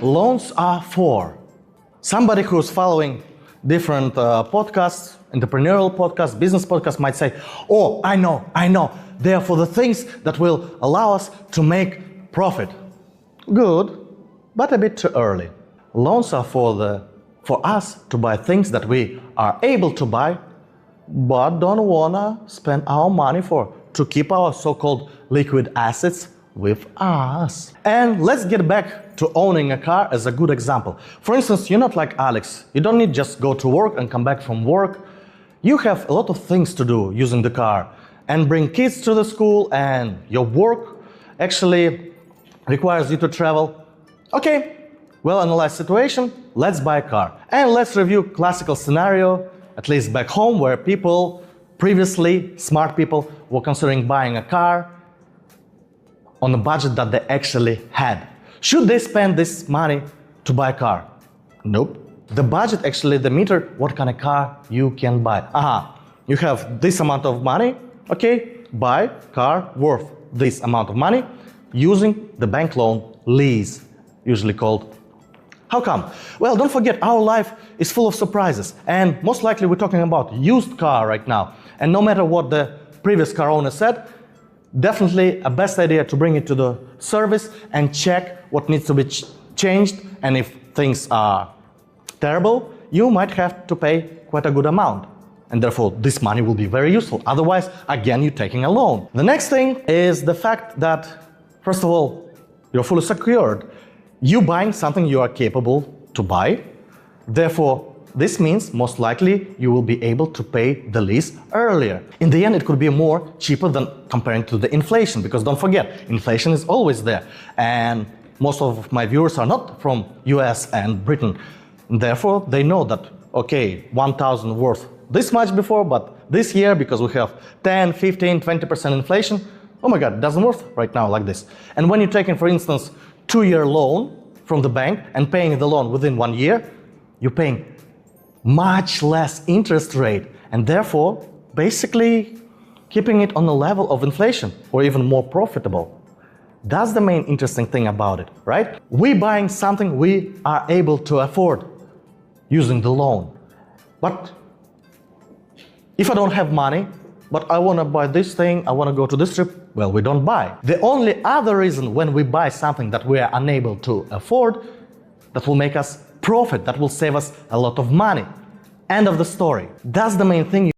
Loans are for somebody who's following different podcasts, entrepreneurial podcasts, business podcasts might say, oh, I know, they are for the things that will allow us to make profit. Good, but a bit too early. Loans are for us to buy things that we are able to buy, but don't wanna spend our money for, to keep our so-called liquid assets with us. And let's get back to owning a car as a good example. For instance, you're not like Alex. You don't need just go to work and come back from work. You have a lot of things to do using the car and bring kids to the school, and your work actually requires you to travel. Okay, well-analyzed situation, let's buy a car. And let's review classical scenario, at least back home, where people, previously smart people, were considering buying a car on a budget that they actually had. Should they spend this money to buy a car? Nope. The budget actually the meter what kind of car you can buy. You have this amount of money, okay, buy car worth this amount of money using the bank loan lease, usually called. How come? Well, don't forget, our life is full of surprises, and most likely we're talking about used car right now. And no matter what the previous car owner said, definitely a best idea to bring it to the service and check what needs to be changed, and if things are terrible, you might have to pay quite a good amount. And therefore, this money will be very useful. Otherwise, again, you're taking a loan. The next thing is the fact that, first of all, you're fully secured. You're buying something you are capable to buy. Therefore, this means most likely you will be able to pay the lease earlier. In the end, it could be more cheaper than comparing to the inflation, because don't forget, inflation is always there. And most of my viewers are not from US and Britain. Therefore, they know that, okay, 1,000 worth this much before, but this year, because we have 10, 15, 20% inflation, oh my God, it doesn't work right now like this. And when you're taking, for instance, 2-year loan from the bank and paying the loan within 1 year, you're paying much less interest rate, and therefore basically keeping it on the level of inflation or even more profitable. That's the main interesting thing about it, right? We're buying something we are able to afford using the loan. But if I don't have money, but I want to buy this thing, I want to go to this trip, well, we don't buy. The only other reason when we buy something that we are unable to afford, that will make us profit, that will save us a lot of money. End of the story. That's the main thing.